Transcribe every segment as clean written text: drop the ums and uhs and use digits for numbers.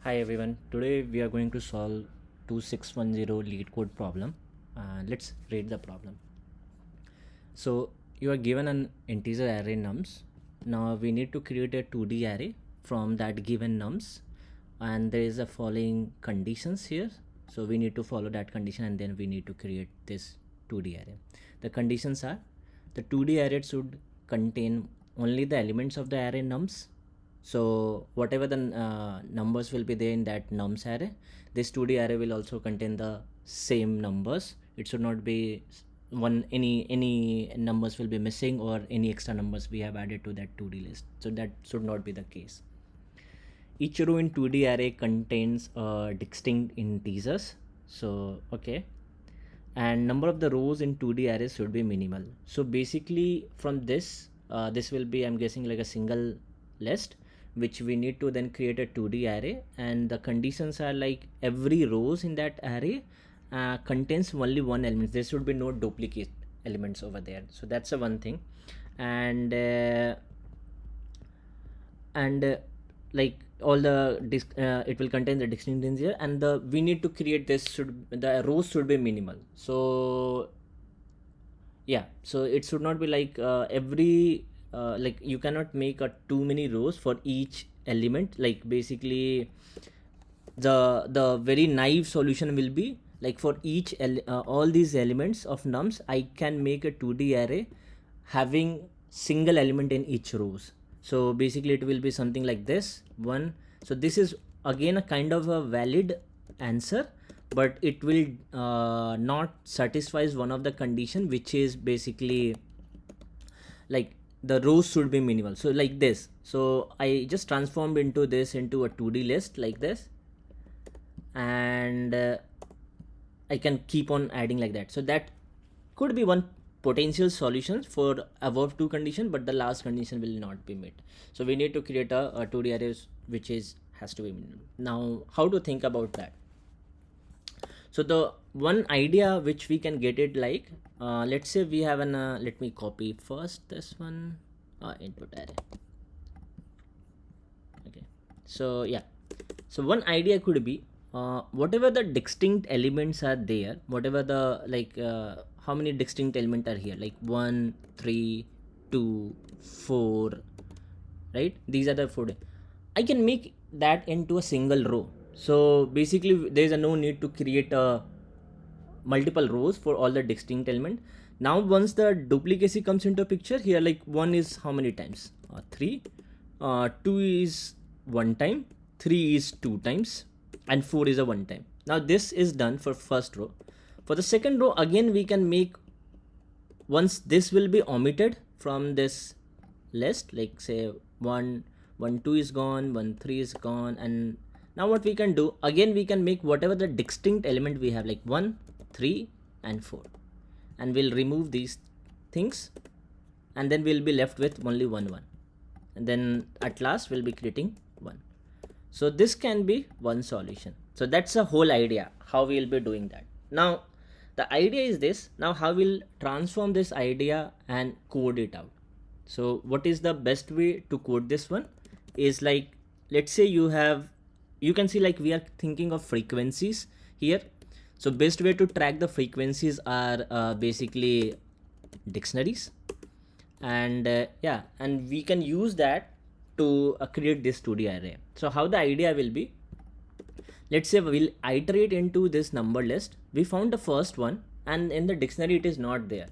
Hi everyone, today we are going to solve 2610 Leetcode problem. Let's read the problem. So you are given an integer array nums. Now we need to create a 2D array from that given nums, and there is a following conditions here. So we need to follow that condition and then we need to create this 2D array. The conditions are the 2D array should contain only the elements of the array nums. So whatever the numbers will be there in that nums array, this 2D array will also contain the same numbers. It should not be any numbers will be missing or any extra numbers we have added to that 2D list. So that should not be the case. Each row in 2D array contains distinct integers. So okay, and number of the rows in 2D arrays should be minimal. So basically from this this will be, I'm guessing, like a single list which we need to then create a 2D array, and the conditions are like every rows in that array contains only one element. There should be no duplicate elements over there. So that's the one thing. And like all the it will contain the distinct integer, and we need to create this, the rows should be minimal. So yeah, so it should not be like every like you cannot make too many rows for each element. Like basically the very naive solution will be like for each all these elements of nums, I can make a 2D array having single element in each rows. So basically it will be something like this one. So this is again a kind of a valid answer, but it will not satisfies one of the condition, which is basically like the rows should be minimal. So like this, so I just transformed into this into a 2D list like this, and I can keep on adding like that. So that could be one potential solution for above two condition, but the last condition will not be met. So we need to create a 2D array which has to be minimal. Now how to think about that? So the one idea which we can get it like let's say we have an let me copy first this one input array. Okay, so yeah, so one idea could be whatever the distinct elements are there, whatever the like how many distinct elements are here, like 1 3 2 4, right? These are the 4. I can make that into a single row. So basically there is no need to create multiple rows for all the distinct element. Now once the duplicacy comes into picture here, like 1 is how many times? 3, 2 is 1 time, 3 is 2 times, and 4 is a 1 time. Now this is done for first row. For the second row, again we can make, once this will be omitted from this list, like say 1 2 is gone, 1 3 is gone, and now what we can do, again we can make whatever the distinct element we have, like 1 3 and 4, and we'll remove these things, and then we'll be left with only 1 1, and then at last we'll be creating 1. So this can be one solution. So that's the whole idea how we'll be doing that. Now the idea is this, now how we'll transform this idea and code it out. So what is the best way to code this one is, like let's say you can see like we are thinking of frequencies here. So best way to track the frequencies are basically dictionaries, and yeah, and we can use that to create this 2D array. So how the idea will be, let's say we'll iterate into this number list. We found the first one and in the dictionary it is not there.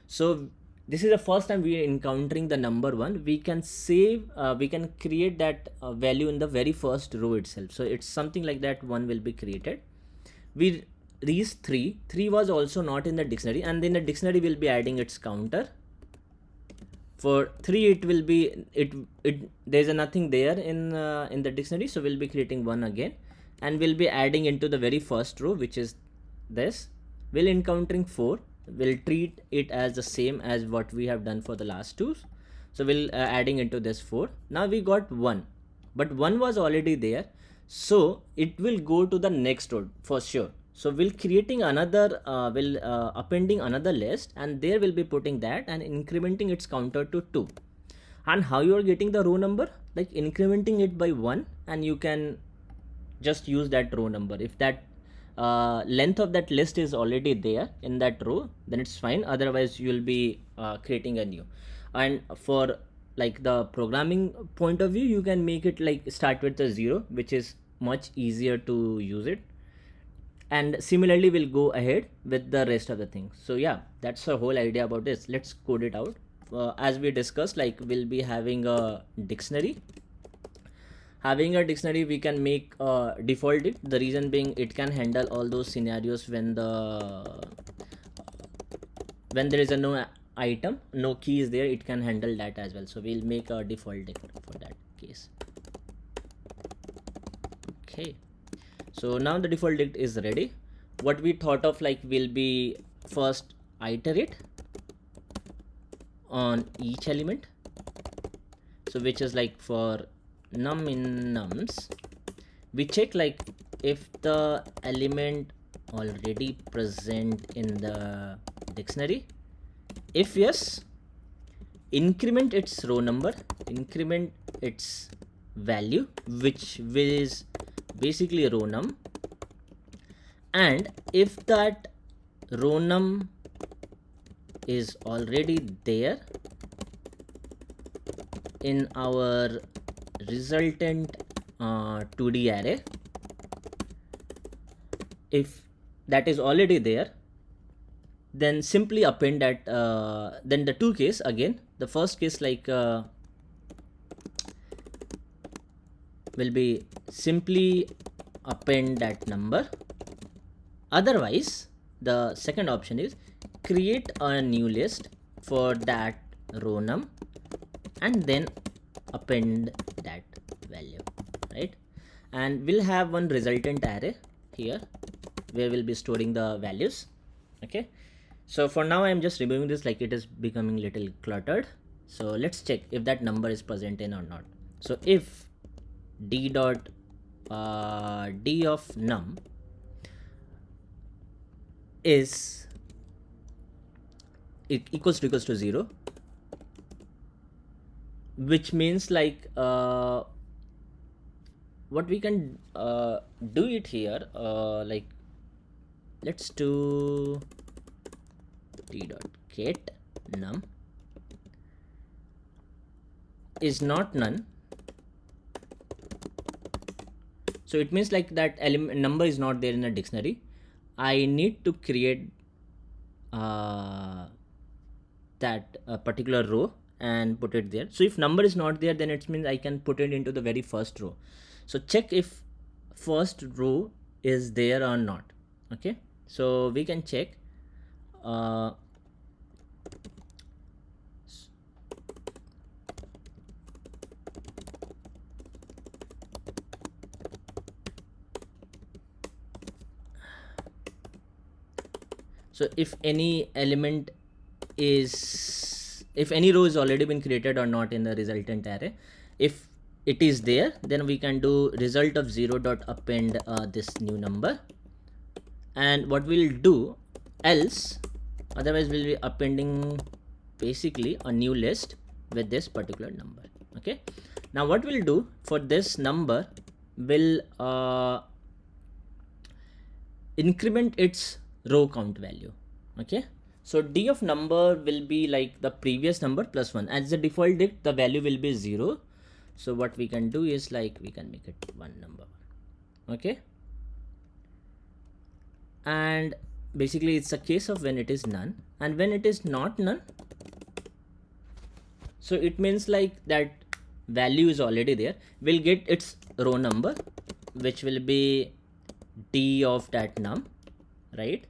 So this is the first time we are encountering the number 1. We can save we can create that value in the very first row itself. So it's something like that, 1 will be created. We reach 3 was also not in the dictionary, and in the dictionary we'll be adding its counter. For 3 it will be there's a nothing there in the dictionary, so we'll be creating 1 again, and we'll be adding into the very first row, which is this. We'll encountering 4, we'll treat it as the same as what we have done for the last two. So we'll adding into this 4. Now we got 1, but 1 was already there, so it will go to the next row for sure. So we'll creating another appending another list, and there we'll be putting that and incrementing its counter to 2. And how you are getting the row number, like incrementing it by 1, and you can just use that row number. If that length of that list is already there in that row, then it's fine. Otherwise you'll be creating a new. And for like the programming point of view, you can make it like start with a 0, which is much easier to use it. And similarly we'll go ahead with the rest of the things. So yeah, that's the whole idea about this. Let's code it out. As we discussed, like we'll be having a dictionary. Having a dictionary, we can make default it. The reason being, it can handle all those scenarios when there is a no item, no key is there, it can handle that as well. So we'll make a default dict for that case. Okay, so now the default dict is ready. What we thought of, like, will be first iterate on each element. So which is like for num in nums, we check like if the element already present in the dictionary. If yes, increment its row number, increment its value, which is basically row num. And if that row num is already there in our resultant 2D array, if that is already there, then simply append that. Then the two case again. The first case, like will be simply append that number. Otherwise, the second option is create a new list for that row num and then append that value, right? And we'll have one resultant array here where we'll be storing the values. Okay, so for now I'm just removing this, like it is becoming little cluttered. So let's check if that number is present in or not. So if d dot d of num is equals to 0, which means like what we can do it here, like let's do d dot get num is not none. So it means like that element number is not there in the dictionary. I need to create that particular row and put it there. So if number is not there, then it means I can put it into the very first row. So check if first row is there or not. Okay, so we can check. So if any element is, if any row is already been created or not in the resultant array, if it is there, then we can do result of 0 dot append this new number. And what we'll do else, otherwise we'll be appending basically a new list with this particular number. Okay, now what we'll do for this number, will increment its row count value. Okay, so d of number will be like the previous number plus 1. As the default dict, the value will be 0. So what we can do is like we can make it one number. Okay, and basically it's a case of when it is none, and when it is not none, so it means like that value is already there. We'll get its row number, which will be d of that num, right?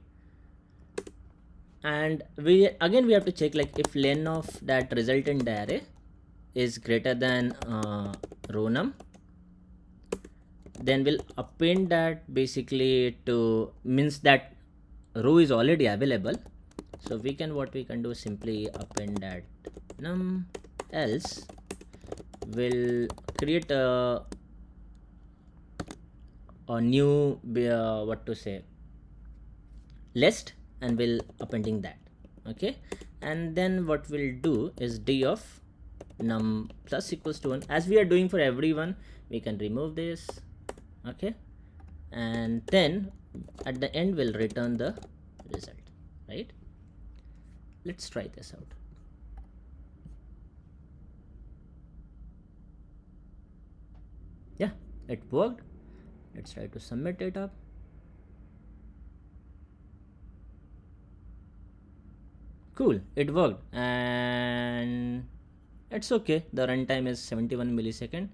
And we have to check like if len of that resultant array is greater than row num, then we'll append that basically to means that row is already available. So we can, what we can do is simply append that num, else we'll create a new list, and we'll appending that. Okay, and then what we'll do is d of num plus equals to 1. As we are doing for everyone, we can remove this. Okay, and then at the end we'll return the result, right? Let's try this out. Yeah, it worked. Let's try to submit it up. Cool, it worked, and it's okay. The runtime is 71 millisecond.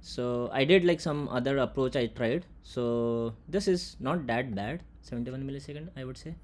So I did like some other approach I tried. So this is not that bad. 71 millisecond, I would say.